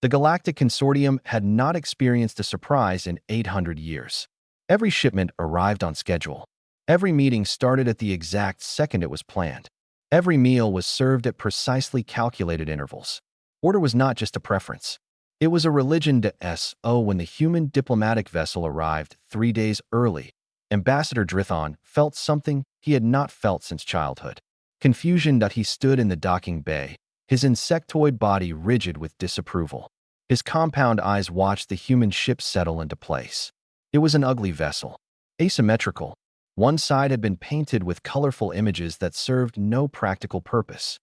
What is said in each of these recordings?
The Galactic Consortium had not experienced a surprise in 800 years. Every shipment arrived on schedule. Every meeting started at the exact second it was planned. Every meal was served at precisely calculated intervals. Order was not just a preference. It was a religion to S.O. When the human diplomatic vessel arrived 3 days early, Ambassador Drithon felt something he had not felt since childhood. Confusion that he stood in the docking bay, his insectoid body rigid with disapproval. His compound eyes watched the human ship settle into place. It was an ugly vessel, asymmetrical. One side had been painted with colorful images that served no practical purpose.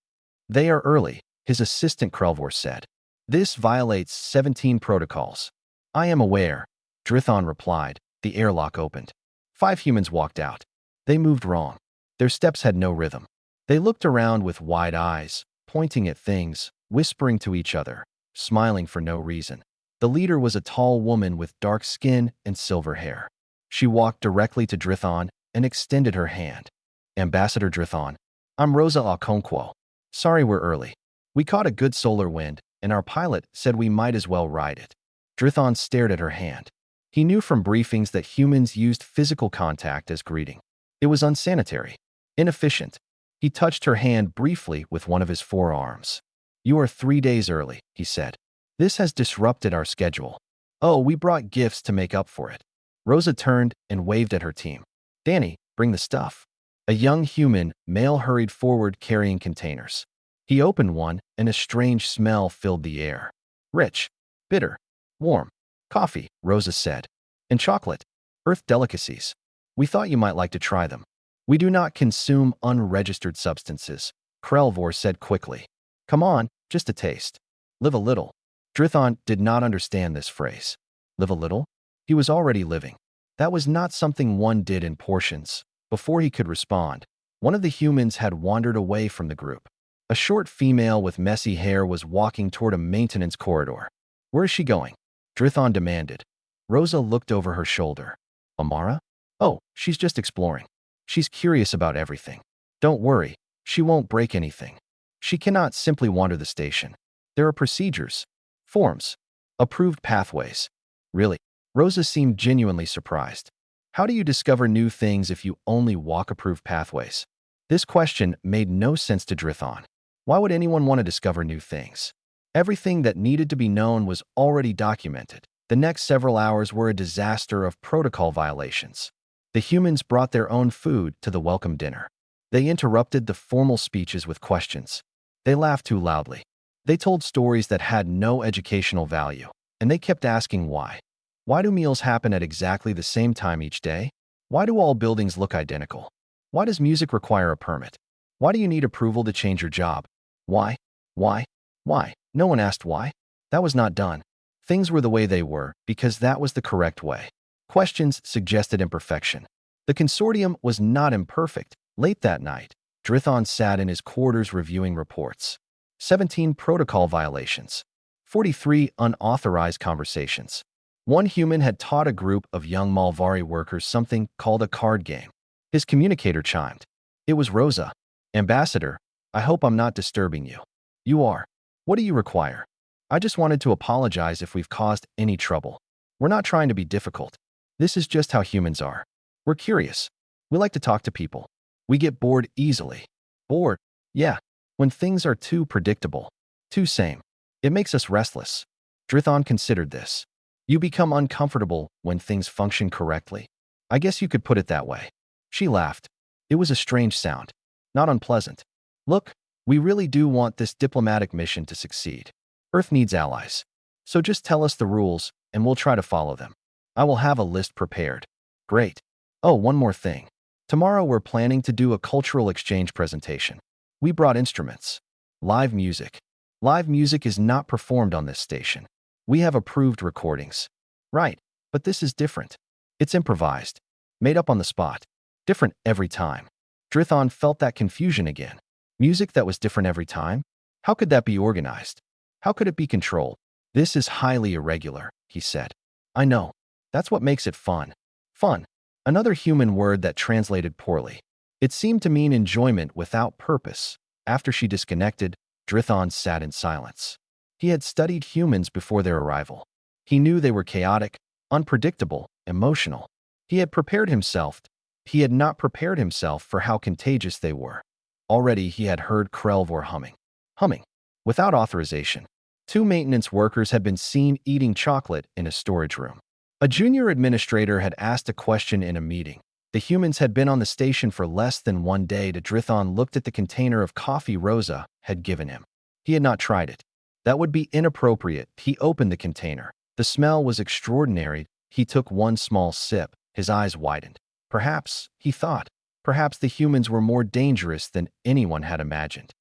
"They are early," his assistant Krelvor said. "This violates 17 protocols." "I am aware," Drithon replied. The airlock opened. 5 humans walked out. They moved wrong. Their steps had no rhythm. They looked around with wide eyes, pointing at things, whispering to each other, smiling for no reason. The leader was a tall woman with dark skin and silver hair. She walked directly to Drithon and extended her hand. "Ambassador Drithon, I'm Rosa Okonkwo. Sorry we're early. We caught a good solar wind, and our pilot said we might as well ride it." Drithon stared at her hand. He knew from briefings that humans used physical contact as greeting. It was unsanitary, inefficient. He touched her hand briefly with one of his forearms. "You are 3 days early," he said. "This has disrupted our schedule." "Oh, we brought gifts to make up for it." Rosa turned and waved at her team. "Danny, bring the stuff." A young human male hurried forward carrying containers. He opened one, and a strange smell filled the air. "Rich, bitter, warm. Coffee," Rosa said. "And chocolate. Earth delicacies. We thought you might like to try them." "We do not consume unregistered substances," Krelvor said quickly. "Come on, just a taste. Live a little." Drithon did not understand this phrase. Live a little? He was already living. That was not something one did in portions. Before he could respond, one of the humans had wandered away from the group. A short female with messy hair was walking toward a maintenance corridor. "Where is she going?" Drithon demanded. Rosa looked over her shoulder. "Amara? Oh, she's just exploring. She's curious about everything. Don't worry, she won't break anything. She cannot simply wander the station. There are procedures, forms, approved pathways." "Really?" Rosa seemed genuinely surprised. "How do you discover new things if you only walk approved pathways?" This question made no sense to Drithon. Why would anyone want to discover new things? Everything that needed to be known was already documented. The next several hours were a disaster of protocol violations. The humans brought their own food to the welcome dinner. They interrupted the formal speeches with questions. They laughed too loudly. They told stories that had no educational value, and they kept asking why. Why do meals happen at exactly the same time each day? Why do all buildings look identical? Why does music require a permit? Why do you need approval to change your job? Why? Why? Why? No one asked why. That was not done. Things were the way they were because that was the correct way. Questions suggested imperfection. The consortium was not imperfect. Late that night, Drithon sat in his quarters reviewing reports. 17 protocol violations. 43 unauthorized conversations. One human had taught a group of young Malvari workers something called a card game. His communicator chimed. It was Rosa. "Ambassador, I hope I'm not disturbing you." "You are. What do you require?" "I just wanted to apologize if we've caused any trouble. We're not trying to be difficult. This is just how humans are. We're curious. We like to talk to people. We get bored easily." "Bored?" "Yeah. When things are too predictable. Too same. It makes us restless." Drithon considered this. "You become uncomfortable when things function correctly. I guess you could put it that way." She laughed. It was a strange sound. Not unpleasant. "Look, we really do want this diplomatic mission to succeed. Earth needs allies. So just tell us the rules, and we'll try to follow them. I will have a list prepared." "Great. Oh, one more thing. Tomorrow we're planning to do a cultural exchange presentation. We brought instruments. Live music. Live music is not performed on this station. We have approved recordings." "Right, but this is different. It's improvised. Made up on the spot. Different every time." Drithon felt that confusion again. Music that was different every time? How could that be organized? How could it be controlled? "This is highly irregular," he said. "I know. That's what makes it fun." Fun. Another human word that translated poorly. It seemed to mean enjoyment without purpose. After she disconnected, Drithon sat in silence. He had studied humans before their arrival. He knew they were chaotic, unpredictable, emotional. He had prepared himself. He had not prepared himself for how contagious they were. Already he had heard Krelvor humming, without authorization. Two maintenance workers had been seen eating chocolate in a storage room. A junior administrator had asked a question in a meeting. The humans had been on the station for less than 1 day. Drithon looked at the container of coffee Rosa had given him. He had not tried it. That would be inappropriate. He opened the container. The smell was extraordinary. He took one small sip. His eyes widened. Perhaps, he thought, perhaps the humans were more dangerous than anyone had imagined.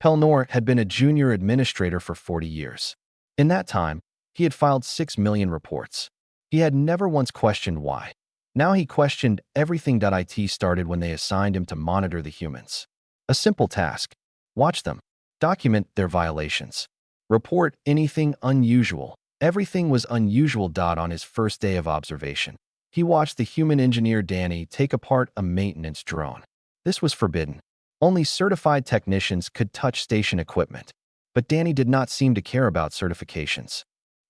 Pelnor had been a junior administrator for 40 years. In that time, he had filed 6 million reports. He had never once questioned why. Now he questioned everything. It started when they assigned him to monitor the humans. A simple task. Watch them. Document their violations. Report anything unusual. Everything was unusual. On his first day of observation, he watched the human engineer Danny take apart a maintenance drone. This was forbidden. Only certified technicians could touch station equipment. But Danny did not seem to care about certifications.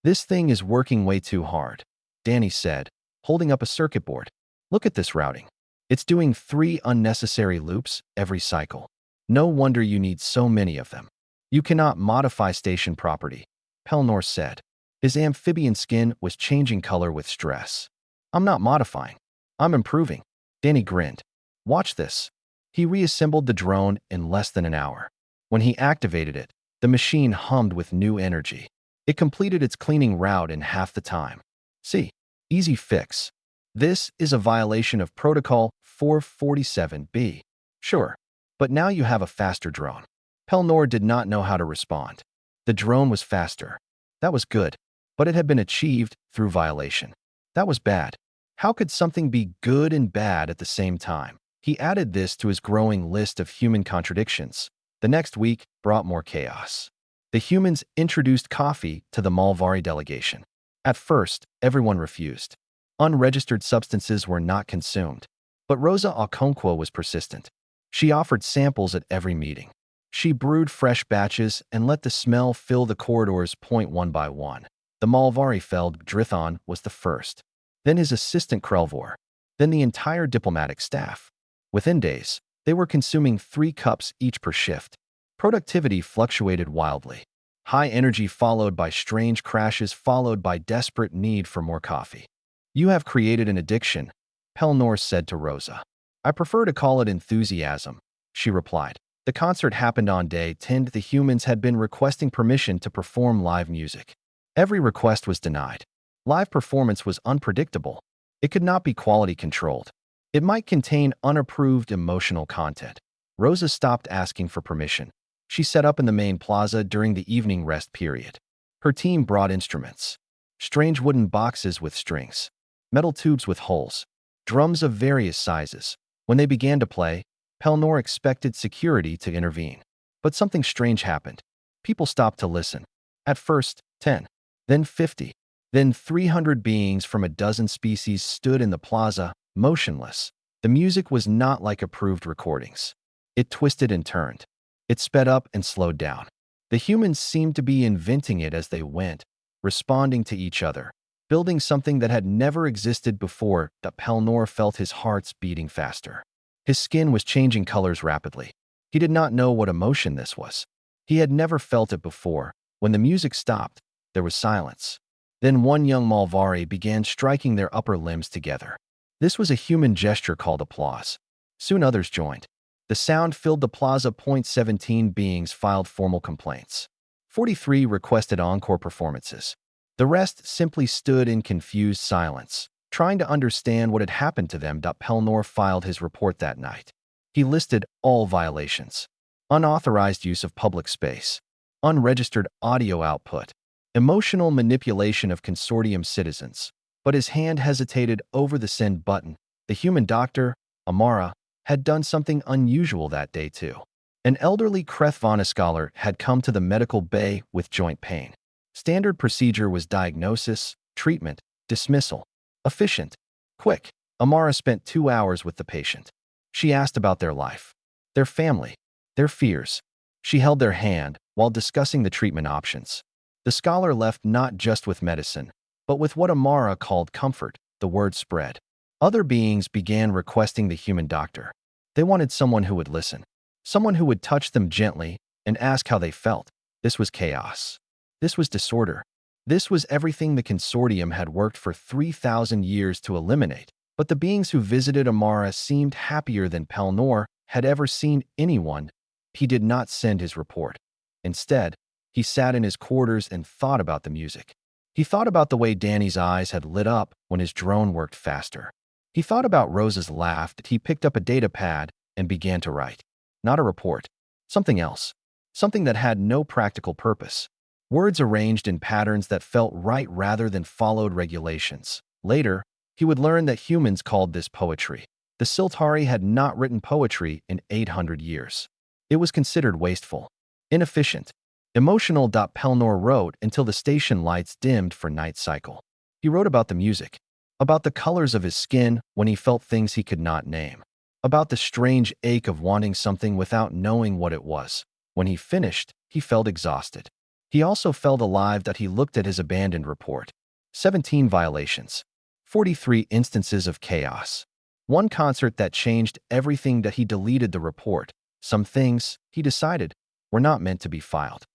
"This thing is working way too hard," Danny said, holding up a circuit board. "Look at this routing. It's doing 3 unnecessary loops every cycle. No wonder you need so many of them. You cannot modify station property," Pelnor said. His amphibian skin was changing color with stress. "I'm not modifying. I'm improving." Danny grinned. "Watch this." He reassembled the drone in less than an hour. When he activated it, the machine hummed with new energy. It completed its cleaning route in half the time. "See, easy fix. This is a violation of Protocol 447B. Sure, but now you have a faster drone." Pelnor did not know how to respond. The drone was faster. That was good, but it had been achieved through violation. That was bad. How could something be good and bad at the same time? He added this to his growing list of human contradictions. The next week brought more chaos. The humans introduced coffee to the Malvari delegation. At first, everyone refused. Unregistered substances were not consumed. But Rosa Okonkwo was persistent. She offered samples at every meeting. She brewed fresh batches and let the smell fill the corridors. One by one. The Malvari felled. Drithon was the first. Then his assistant Krelvor. Then the entire diplomatic staff. Within days, they were consuming 3 cups each per shift. Productivity fluctuated wildly. High energy followed by strange crashes followed by desperate need for more coffee. "You have created an addiction," Pelnor said to Rosa. "I prefer to call it enthusiasm," she replied. The concert happened on day 10. The humans had been requesting permission to perform live music. Every request was denied. Live performance was unpredictable. It could not be quality controlled. It might contain unapproved emotional content. Rosa stopped asking for permission. She set up in the main plaza during the evening rest period. Her team brought instruments. Strange wooden boxes with strings. Metal tubes with holes. Drums of various sizes. When they began to play, Pelnor expected security to intervene. But something strange happened. People stopped to listen. At first, 10. Then 50. Then 300 beings from a dozen species stood in the plaza, motionless. The music was not like approved recordings. It twisted and turned. It sped up and slowed down. The humans seemed to be inventing it as they went, responding to each other, building something that had never existed before. Pelnor felt his heart's beating faster. His skin was changing colors rapidly. He did not know what emotion this was. He had never felt it before. When the music stopped, there was silence. Then one young Malvari began striking their upper limbs together. This was a human gesture called applause. Soon others joined. The sound filled the plaza. 17 beings filed formal complaints. 43 requested encore performances. The rest simply stood in confused silence, trying to understand what had happened to them. Pelnor filed his report that night. He listed all violations: unauthorized use of public space, unregistered audio output, emotional manipulation of consortium citizens. But his hand hesitated over the send button. The human doctor, Amara, had done something unusual that day too. An elderly Krethvana scholar had come to the medical bay with joint pain. Standard procedure was diagnosis, treatment, dismissal. Efficient. Quick. Amara spent 2 hours with the patient. She asked about their life, their family, their fears. She held their hand while discussing the treatment options. The scholar left not just with medicine, but with what Amara called comfort. The word spread. Other beings began requesting the human doctor. They wanted someone who would listen, someone who would touch them gently and ask how they felt. This was chaos. This was disorder. This was everything the consortium had worked for 3,000 years to eliminate. But the beings who visited Amara seemed happier than Pelnor had ever seen anyone. He did not send his report. Instead, he sat in his quarters and thought about the music. He thought about the way Danny's eyes had lit up when his drone worked faster. He thought about Rose's laugh. He picked up a data pad and began to write. Not a report. Something else. Something that had no practical purpose. Words arranged in patterns that felt right rather than followed regulations. Later, he would learn that humans called this poetry. The Siltari had not written poetry in 800 years. It was considered wasteful, inefficient, emotional. Pelnor wrote until the station lights dimmed for night cycle. He wrote about the music, about the colors of his skin when he felt things he could not name, about the strange ache of wanting something without knowing what it was. When he finished, he felt exhausted. He also felt alive. He looked at his abandoned report. 17 violations. 43 instances of chaos. One concert that changed everything. He deleted the report. Some things, he decided, were not meant to be filed.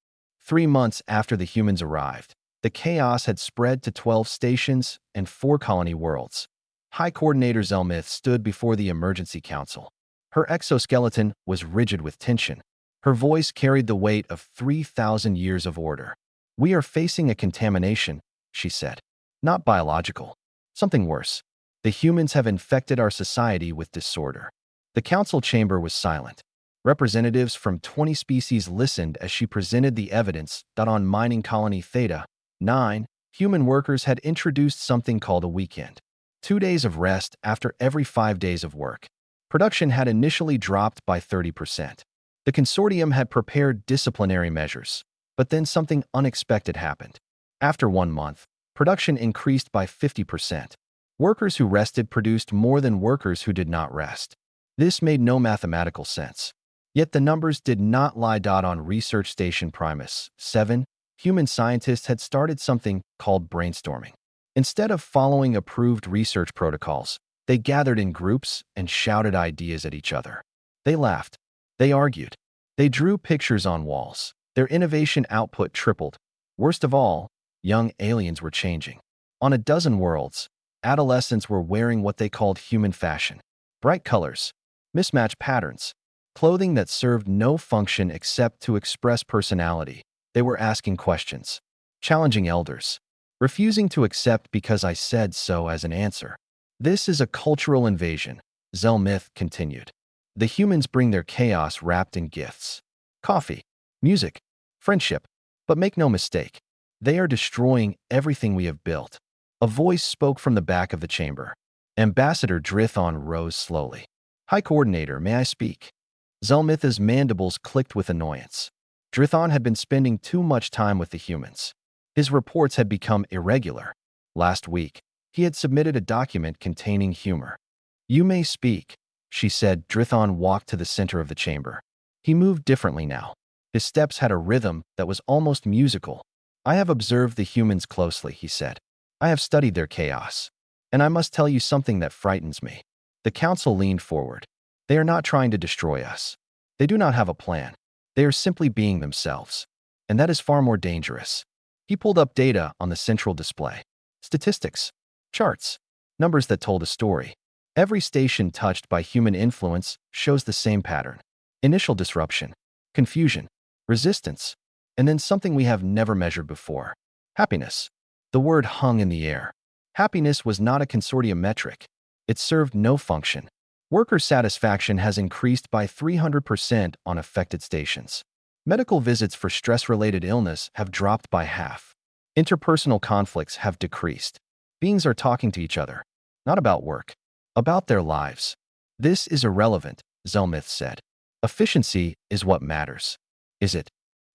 3 months after the humans arrived, the chaos had spread to 12 stations and 4 colony worlds. High Coordinator Zelmith stood before the Emergency Council. Her exoskeleton was rigid with tension. Her voice carried the weight of 3,000 years of order. "We are facing a contamination," she said. "Not biological. Something worse. The humans have infected our society with disorder." The council chamber was silent. Representatives from 20 species listened as she presented the evidence that on mining colony Theta 9, human workers had introduced something called a weekend. 2 days of rest after every 5 days of work. Production had initially dropped by 30%. The consortium had prepared disciplinary measures, but then something unexpected happened. After 1 month, production increased by 50%. Workers who rested produced more than workers who did not rest. This made no mathematical sense. Yet the numbers did not lie. On Research Station Primus 7, human scientists had started something called brainstorming. Instead of following approved research protocols, they gathered in groups and shouted ideas at each other. They laughed. They argued. They drew pictures on walls. Their innovation output tripled. Worst of all, young aliens were changing. On a dozen worlds, adolescents were wearing what they called human fashion. Bright colors, mismatched patterns, clothing that served no function except to express personality. They were asking questions, challenging elders, refusing to accept because I said so as an answer. "This is a cultural invasion," Zelmith continued. "The humans bring their chaos wrapped in gifts. Coffee, music, friendship. But make no mistake, they are destroying everything we have built." A voice spoke from the back of the chamber. Ambassador Drithon rose slowly. "High Coordinator, may I speak?" Zelmith's mandibles clicked with annoyance. Drithon had been spending too much time with the humans. His reports had become irregular. Last week, he had submitted a document containing humor. "You may speak," she said. Drithon walked to the center of the chamber. He moved differently now. His steps had a rhythm that was almost musical. "I have observed the humans closely," he said. "I have studied their chaos. And I must tell you something that frightens me." The council leaned forward. "They are not trying to destroy us. They do not have a plan. They are simply being themselves. And that is far more dangerous." He pulled up data on the central display. Statistics, charts, numbers that told a story. Every station touched by human influence shows the same pattern. Initial disruption, confusion, resistance, and then something we have never measured before. Happiness. The word hung in the air. Happiness was not a consortium metric. It served no function. Worker satisfaction has increased by 300% on affected stations. Medical visits for stress-related illness have dropped by half. Interpersonal conflicts have decreased. Beings are talking to each other, not about work, about their lives. "This is irrelevant," Zelmith said. "Efficiency is what matters." "Is it?"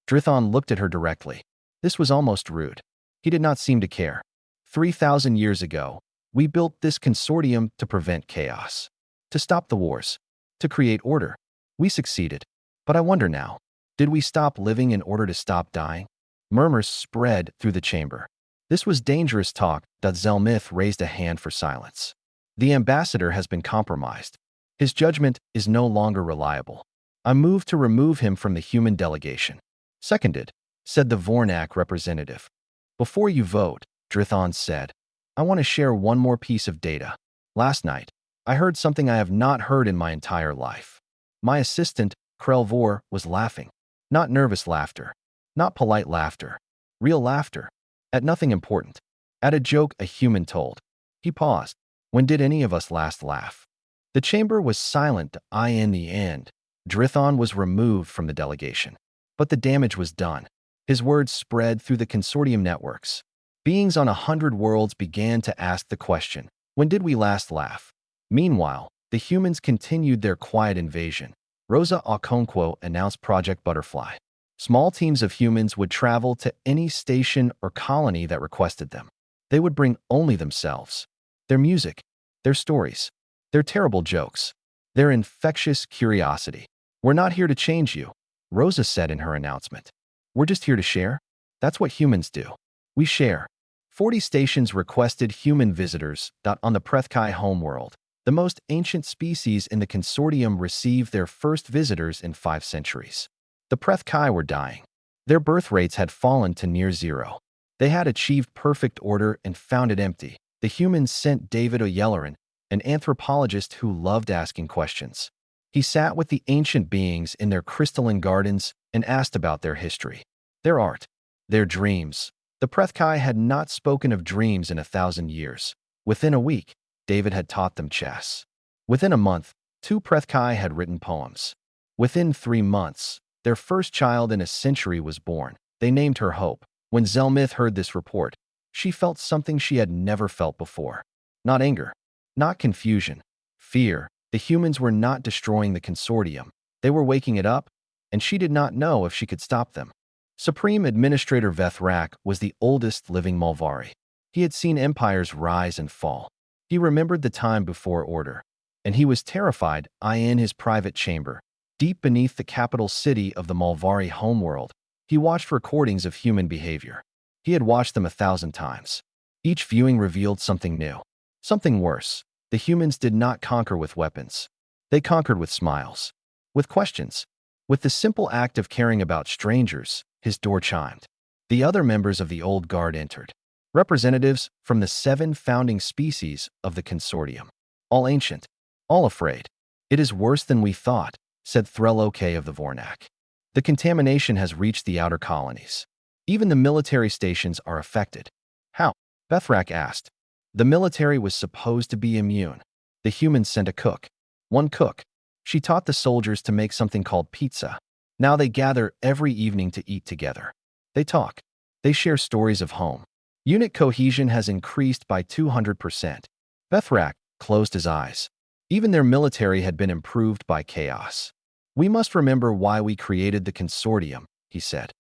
Drithon looked at her directly. This was almost rude. He did not seem to care. 3,000 years ago, we built this consortium to prevent chaos, to stop the wars, to create order. We succeeded. But I wonder now, did we stop living in order to stop dying? Murmurs spread through the chamber. This was dangerous talk. Zelmith raised a hand for silence. The ambassador has been compromised. His judgment is no longer reliable. I move to remove him from the human delegation. Seconded, said the Vornak representative. Before you vote, Drithon said, I want to share one more piece of data. Last night, I heard something I have not heard in my entire life. My assistant, Krelvor, was laughing. Not nervous laughter. Not polite laughter. Real laughter. At nothing important. At a joke a human told. He paused. When did any of us last laugh? The chamber was silent. In the end, Drithon was removed from the delegation. But the damage was done. His words spread through the consortium networks. Beings on 100 worlds began to ask the question, when did we last laugh? Meanwhile, the humans continued their quiet invasion. Rosa Okonkwo announced Project Butterfly. Small teams of humans would travel to any station or colony that requested them. They would bring only themselves, their music, their stories, their terrible jokes, their infectious curiosity. We're not here to change you, Rosa said in her announcement. We're just here to share. That's what humans do. We share. 40 stations requested human visitors. On the Prethkai homeworld, the most ancient species in the consortium received their first visitors in 5 centuries. The Prethkai were dying. Their birth rates had fallen to near zero. They had achieved perfect order and found it empty. The humans sent David Oyelerin, an anthropologist who loved asking questions. He sat with the ancient beings in their crystalline gardens and asked about their history, their art, their dreams. The Prethkai had not spoken of dreams in 1,000 years. Within a week, David had taught them chess. Within a month, 2 Prethkai had written poems. Within 3 months, their first child in a century was born. They named her Hope. When Zelmith heard this report, she felt something she had never felt before. Not anger, not confusion, fear. The humans were not destroying the consortium. They were waking it up, and she did not know if she could stop them. Supreme Administrator Vethrak was the oldest living Malvari. He had seen empires rise and fall. He remembered the time before order, and he was terrified. In his private chamber, deep beneath the capital city of the Malvari homeworld, he watched recordings of human behavior. He had watched them 1,000 times. Each viewing revealed something new, something worse. The humans did not conquer with weapons. They conquered with smiles, with questions, with the simple act of caring about strangers. His door chimed. The other members of the old guard entered. Representatives from the 7 founding species of the consortium. All ancient, all afraid. It is worse than we thought, said Threlok of the Vornak. The contamination has reached the outer colonies. Even the military stations are affected. How? Vethrak asked. The military was supposed to be immune. The humans sent a cook. One cook. She taught the soldiers to make something called pizza. Now they gather every evening to eat together. They talk. They share stories of home. Unit cohesion has increased by 200%. Vethrak closed his eyes. Even their military had been improved by chaos. We must remember why we created the consortium, he said.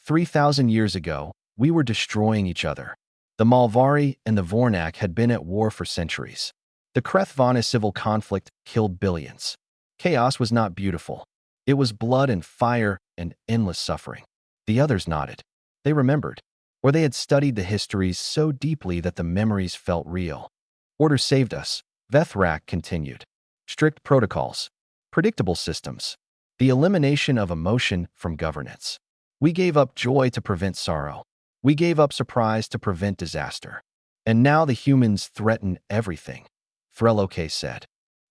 3,000 years ago, we were destroying each other. The Malvari and the Vornak had been at war for centuries. The Krethvana civil conflict killed billions. Chaos was not beautiful. It was blood and fire and endless suffering. The others nodded. They remembered, or they had studied the histories so deeply that the memories felt real. Order saved us, Vethrak continued. Strict protocols, predictable systems, the elimination of emotion from governance. We gave up joy to prevent sorrow. We gave up surprise to prevent disaster. And now the humans threaten everything, Threlok said.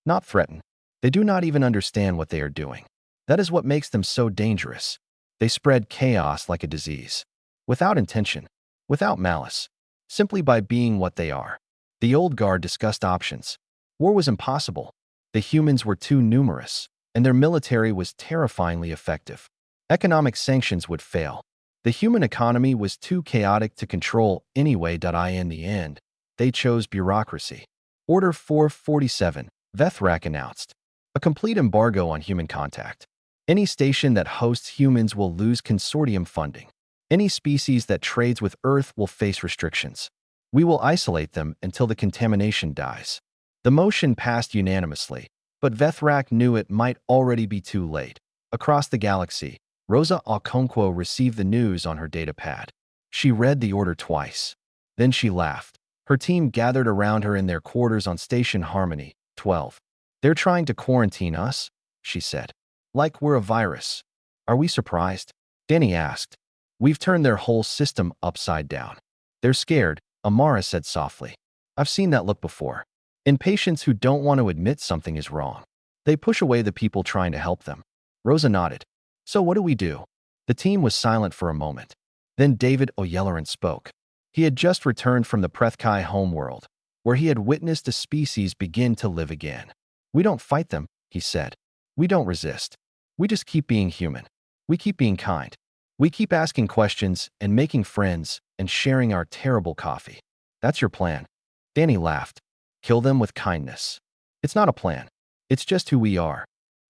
Not threaten. They do not even understand what they are doing. That is what makes them so dangerous. They spread chaos like a disease. Without intention, without malice, simply by being what they are. The old guard discussed options. War was impossible. The humans were too numerous, and their military was terrifyingly effective. Economic sanctions would fail. The human economy was too chaotic to control anyway. In the end, they chose bureaucracy. Order 447, Vethrak announced. A complete embargo on human contact. Any station that hosts humans will lose consortium funding. Any species that trades with Earth will face restrictions. We will isolate them until the contamination dies. The motion passed unanimously, but Vethrak knew it might already be too late. Across the galaxy, Rosa Okonkwo received the news on her datapad. She read the order twice. Then she laughed. Her team gathered around her in their quarters on Station Harmony, 12. They're trying to quarantine us, she said. Like we're a virus. Are we surprised? Danny asked. We've turned their whole system upside down. They're scared, Amara said softly. I've seen that look before. Impatients who don't want to admit something is wrong. They push away the people trying to help them. Rosa nodded. So what do we do? The team was silent for a moment. Then David O'Yelleran spoke. He had just returned from the Prethkai homeworld, where he had witnessed a species begin to live again. We don't fight them, he said. We don't resist. We just keep being human. We keep being kind. We keep asking questions and making friends and sharing our terrible coffee. That's your plan. Danny laughed. Kill them with kindness. It's not a plan. It's just who we are.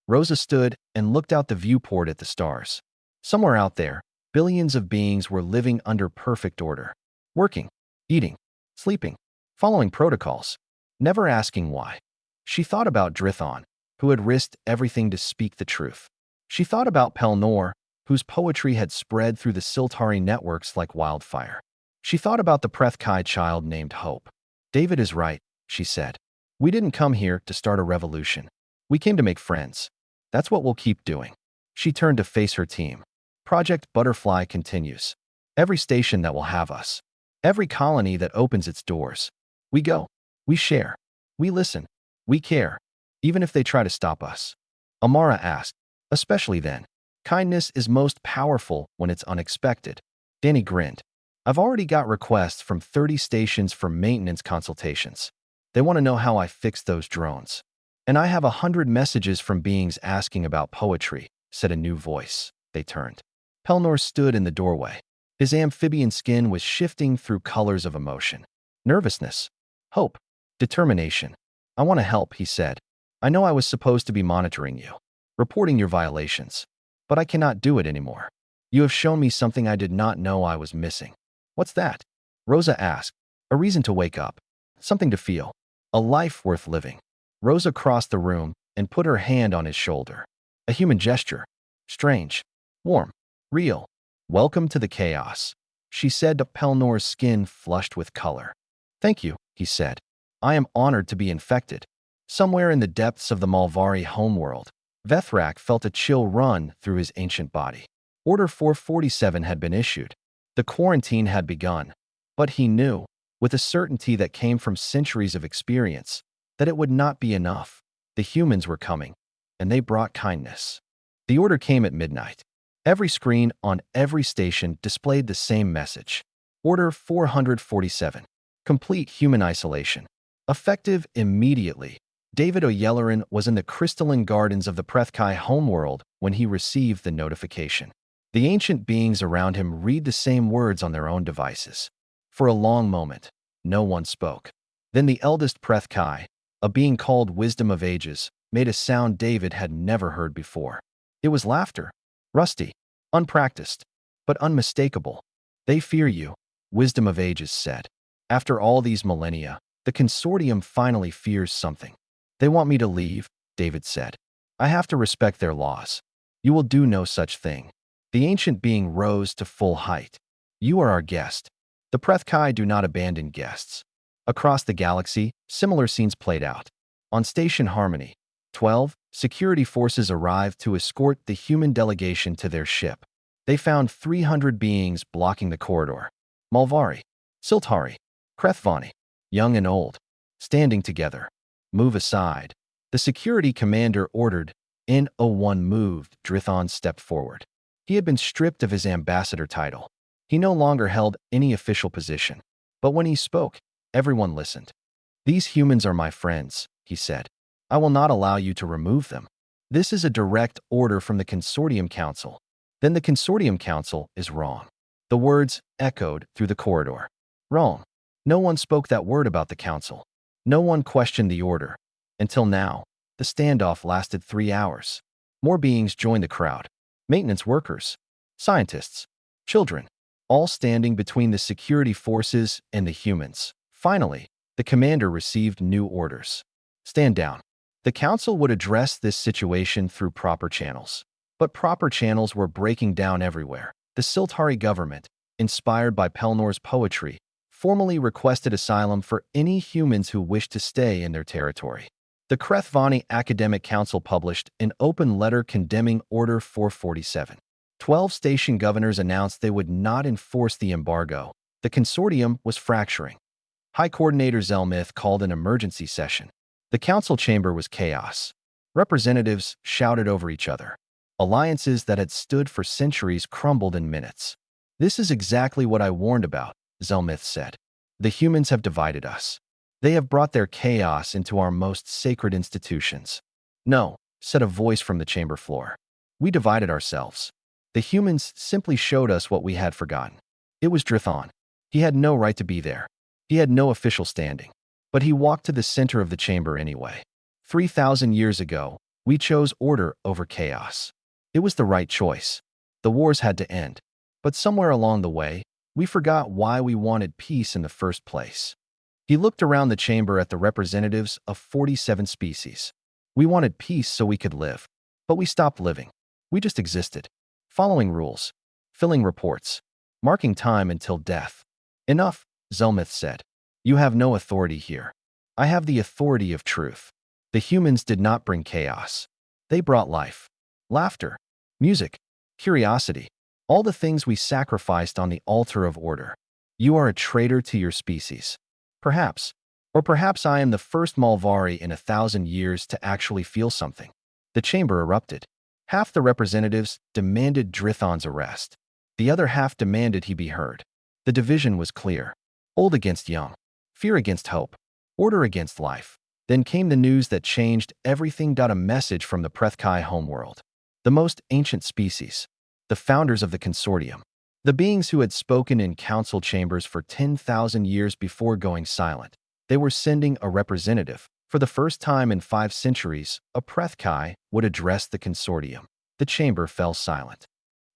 Rosa stood and looked out the viewport at the stars. Somewhere out there, billions of beings were living under perfect order. Working, eating, sleeping, following protocols, never asking why. She thought about Drithon, who had risked everything to speak the truth. She thought about Pelnor, whose poetry had spread through the Siltari networks like wildfire. She thought about the Prethkai child named Hope. David is right, she said. We didn't come here to start a revolution. We came to make friends. That's what we'll keep doing. She turned to face her team. Project Butterfly continues. Every station that will have us. Every colony that opens its doors. We go. We share. We listen. We care. Even if they try to stop us. Amara asked. Especially then. Kindness is most powerful when it's unexpected. Danny grinned. I've already got requests from 30 stations for maintenance consultations. They want to know how I fixed those drones. And I have 100 messages from beings asking about poetry, said a new voice. They turned. Pelnor stood in the doorway. His amphibian skin was shifting through colors of emotion. Nervousness. Hope. Determination. I want to help, he said. I know I was supposed to be monitoring you, reporting your violations. But I cannot do it anymore. You have shown me something I did not know I was missing. What's that? Rosa asked. A reason to wake up. Something to feel. A life worth living. Rosa crossed the room and put her hand on his shoulder. A human gesture. Strange. Warm. Real. Welcome to the chaos, she said to Pelnor's skin flushed with color. Thank you, he said. I am honored to be infected. Somewhere in the depths of the Malvari homeworld, Vethrak felt a chill run through his ancient body. Order 447 had been issued. The quarantine had begun. But he knew, with a certainty that came from centuries of experience, that it would not be enough. The humans were coming, and they brought kindness. The order came at midnight. Every screen on every station displayed the same message. Order 447. Complete human isolation. Effective immediately. David O'Yelleran was in the crystalline gardens of the Prethkai homeworld when he received the notification. The ancient beings around him read the same words on their own devices. For a long moment, no one spoke. Then the eldest Prethkai, a being called Wisdom of Ages, made a sound David had never heard before. It was laughter. Rusty, unpracticed, but unmistakable. They fear you, Wisdom of Ages said. After all these millennia, the consortium finally fears something. They want me to leave, David said. I have to respect their laws. You will do no such thing. The ancient being rose to full height. You are our guest. The Prethkai do not abandon guests. Across the galaxy, similar scenes played out. On Station Harmony, 12, security forces arrived to escort the human delegation to their ship. They found 300 beings blocking the corridor. Malvari, Siltari, Krethvani, young and old, standing together. Move aside. The security commander ordered. N01 moved. Drithon stepped forward. He had been stripped of his ambassador title. He no longer held any official position. But when he spoke, everyone listened. These humans are my friends, he said. I will not allow you to remove them. This is a direct order from the Consortium Council. Then the Consortium Council is wrong. The words echoed through the corridor. Wrong. No one spoke that word about the council. No one questioned the order. Until now, the standoff lasted 3 hours. More beings joined the crowd. Maintenance workers, scientists, children, all standing between the security forces and the humans. Finally, the commander received new orders. Stand down. The council would address this situation through proper channels. But proper channels were breaking down everywhere. The Siltari government, inspired by Pelnor's poetry, formally requested asylum for any humans who wished to stay in their territory. The Krethvani Academic Council published an open letter condemning Order 447. 12 station governors announced they would not enforce the embargo. The consortium was fracturing. High Coordinator Zelmith called an emergency session. The council chamber was chaos. Representatives shouted over each other. Alliances that had stood for centuries crumbled in minutes. "This is exactly what I warned about," Zelmith said. "The humans have divided us. They have brought their chaos into our most sacred institutions." "No," said a voice from the chamber floor. "We divided ourselves. The humans simply showed us what we had forgotten." It was Drithon. He had no right to be there. He had no official standing. But he walked to the center of the chamber anyway. 3,000 years ago, we chose order over chaos. It was the right choice. The wars had to end. But somewhere along the way, we forgot why we wanted peace in the first place. He looked around the chamber at the representatives of 47 species. We wanted peace so we could live. But we stopped living. We just existed. Following rules. Filling reports. Marking time until death. "Enough," Zelmith said. "You have no authority here. I have the authority of truth." The humans did not bring chaos. They brought life. Laughter. Music. Curiosity. All the things we sacrificed on the altar of order. You are a traitor to your species. Perhaps. Or perhaps I am the first Malvari in 1,000 years to actually feel something. The chamber erupted. Half the representatives demanded Drithon's arrest. The other half demanded he be heard. The division was clear. Old against young. Fear against hope. Order against life. Then came the news that changed everything. A message from the Prethkai homeworld. The most ancient species. The founders of the consortium. The beings who had spoken in council chambers for 10,000 years before going silent. They were sending a representative. For the first time in 5 centuries, a Prethkai would address the consortium. The chamber fell silent.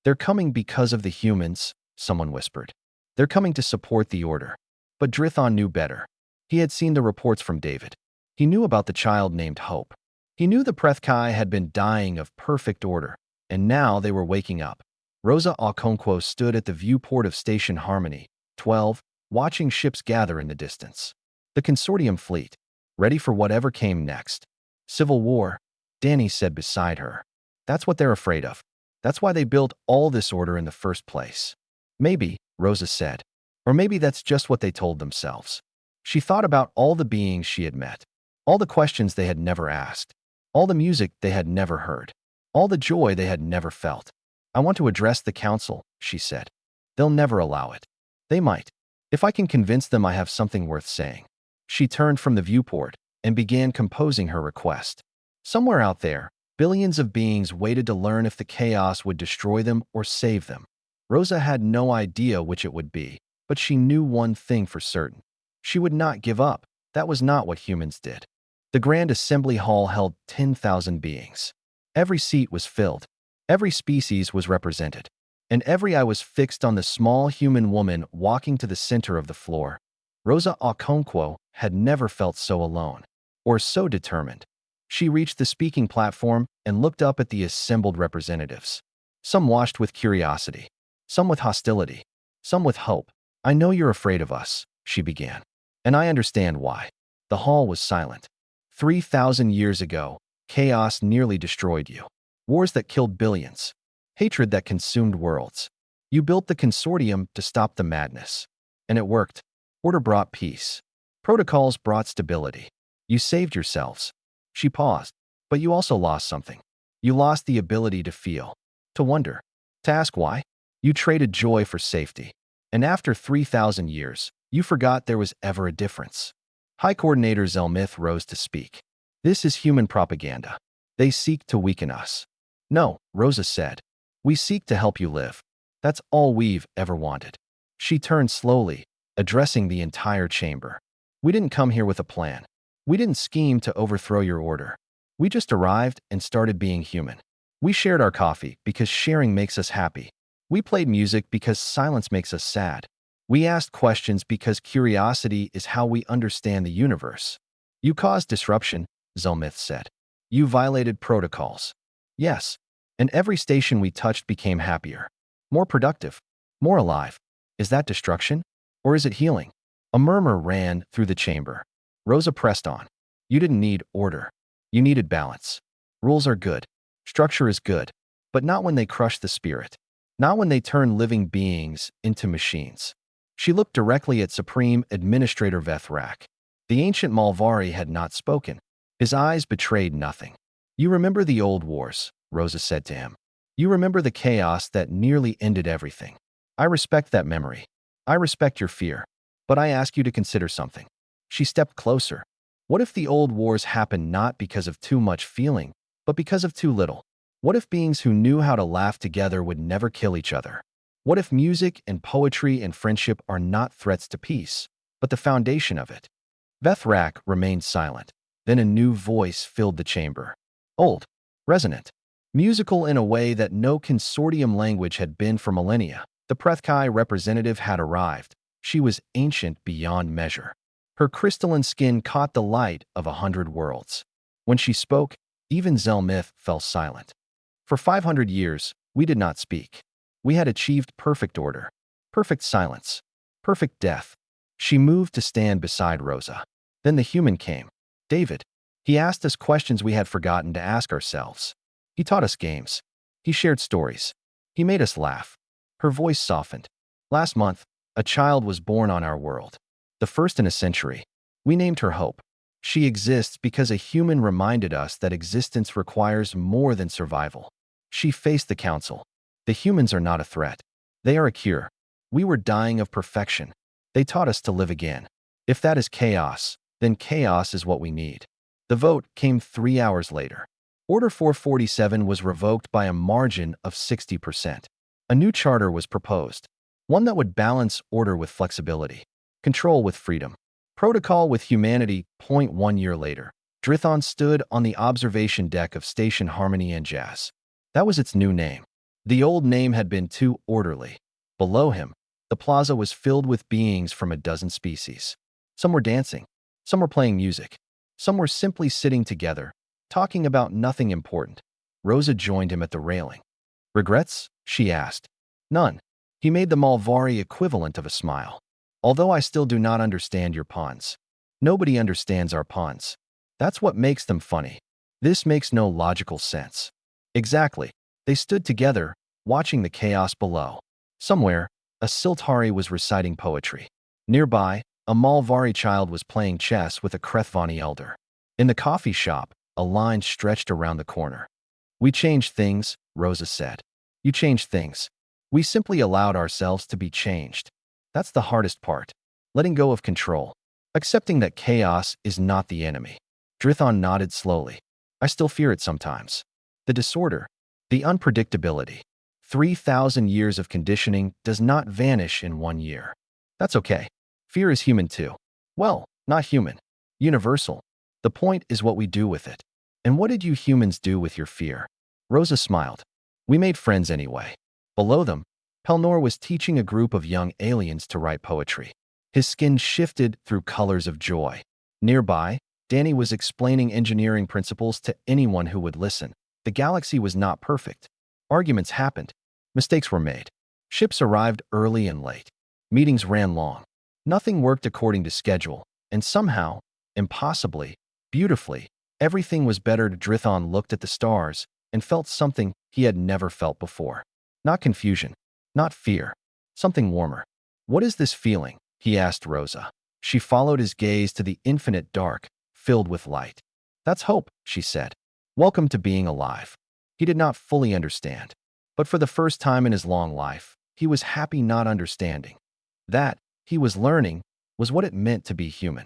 "They're coming because of the humans," someone whispered. "They're coming to support the order." But Drithon knew better. He had seen the reports from David. He knew about the child named Hope. He knew the Prethkai had been dying of perfect order, and now they were waking up. Rosa Okonkwo stood at the viewport of Station Harmony, 12, watching ships gather in the distance. The consortium fleet, ready for whatever came next. "Civil war," Danny said beside her. "That's what they're afraid of. That's why they built all this order in the first place." "Maybe," Rosa said. "Or maybe that's just what they told themselves." She thought about all the beings she had met, all the questions they had never asked, all the music they had never heard, all the joy they had never felt. "I want to address the council," she said. "They'll never allow it." "They might. If I can convince them I have something worth saying." She turned from the viewport and began composing her request. Somewhere out there, billions of beings waited to learn if the chaos would destroy them or save them. Rosa had no idea which it would be, but she knew one thing for certain. She would not give up. That was not what humans did. The Grand Assembly Hall held 10,000 beings. Every seat was filled. Every species was represented. And every eye was fixed on the small human woman walking to the center of the floor. Rosa Okonkwo had never felt so alone, or so determined. She reached the speaking platform and looked up at the assembled representatives. Some washed with curiosity, some with hostility, some with hope. "I know you're afraid of us," she began. "And I understand why." The hall was silent. 3,000 years ago, chaos nearly destroyed you. Wars that killed billions. Hatred that consumed worlds. You built the consortium to stop the madness. And it worked. Order brought peace. Protocols brought stability. You saved yourselves. She paused. But you also lost something. You lost the ability to feel, to wonder, to ask why. You traded joy for safety. And after 3,000 years, you forgot there was ever a difference. High Coordinator Zelmith rose to speak. "This is human propaganda. They seek to weaken us." "No," Rosa said. "We seek to help you live. That's all we've ever wanted." She turned slowly, addressing the entire chamber. "We didn't come here with a plan. We didn't scheme to overthrow your order. We just arrived and started being human. We shared our coffee because sharing makes us happy. We played music because silence makes us sad. We asked questions because curiosity is how we understand the universe." "You caused disruption," Zelmith said. "You violated protocols." "Yes. And every station we touched became happier, more productive, more alive. Is that destruction? Or is it healing? A murmur ran through the chamber. Rosa pressed on. You didn't need order. You needed balance. Rules are good. Structure is good. But not when they crush the spirit. Not when they turn living beings into machines. She looked directly at Supreme Administrator Vethrak. The ancient Malvari had not spoken. His eyes betrayed nothing. You remember the old wars, Rosa said to him. You remember the chaos that nearly ended everything. I respect that memory. I respect your fear. But I ask you to consider something. She stepped closer. What if the old wars happened not because of too much feeling, but because of too little? What if beings who knew how to laugh together would never kill each other? What if music and poetry and friendship are not threats to peace, but the foundation of it? Vethrak remained silent. Then a new voice filled the chamber. Old, resonant, musical in a way that no consortium language had been for millennia. The Prethkai representative had arrived. She was ancient beyond measure. Her crystalline skin caught the light of 100 worlds. When she spoke, even Zelmith fell silent. For 500 years, we did not speak. We had achieved perfect order, perfect silence, perfect death. She moved to stand beside Rosa. Then the human came. David. He asked us questions we had forgotten to ask ourselves. He taught us games. He shared stories. He made us laugh. Her voice softened. Last month, a child was born on our world. The first in a century. We named her Hope. She exists because a human reminded us that existence requires more than survival. She faced the council. The humans are not a threat. They are a cure. We were dying of perfection. They taught us to live again. If that is chaos, then chaos is what we need. The vote came 3 hours later. Order 447 was revoked by a margin of 60%. A new charter was proposed, one that would balance order with flexibility, control with freedom, protocol with humanity. 1 year later, Drithon stood on the observation deck of Station Harmony and Jazz. That was its new name. The old name had been too orderly. Below him, the plaza was filled with beings from a dozen species. Some were dancing, some were playing music, some were simply sitting together, talking about nothing important. Rosa joined him at the railing. Regrets? She asked. None. He made the Malvari equivalent of a smile. Although I still do not understand your puns. Nobody understands our puns. That's what makes them funny. This makes no logical sense. Exactly. They stood together, watching the chaos below. Somewhere, a Siltari was reciting poetry. Nearby, a Malvari child was playing chess with a Krethvani elder. In the coffee shop, a line stretched around the corner. We changed things, Rosa said. You changed things. We simply allowed ourselves to be changed. That's the hardest part. Letting go of control. Accepting that chaos is not the enemy. Drithon nodded slowly. I still fear it sometimes. The disorder, the unpredictability. 3,000 years of conditioning does not vanish in 1 year. That's okay. Fear is human too. Well, not human. Universal. The point is what we do with it. And what did you humans do with your fear? Rosa smiled. We made friends anyway. Below them, Pelnor was teaching a group of young aliens to write poetry. His skin shifted through colors of joy. Nearby, Danny was explaining engineering principles to anyone who would listen. The galaxy was not perfect. Arguments happened. Mistakes were made. Ships arrived early and late. Meetings ran long. Nothing worked according to schedule, and somehow, impossibly, beautifully, everything was better. Drithon looked at the stars and felt something he had never felt before. Not confusion, not fear, something warmer. What is this feeling? He asked Rosa. She followed his gaze to the infinite dark, filled with light. That's hope, she said. Welcome to being alive. He did not fully understand, but for the first time in his long life, he was happy not understanding. That, he was learning, was what it meant to be human.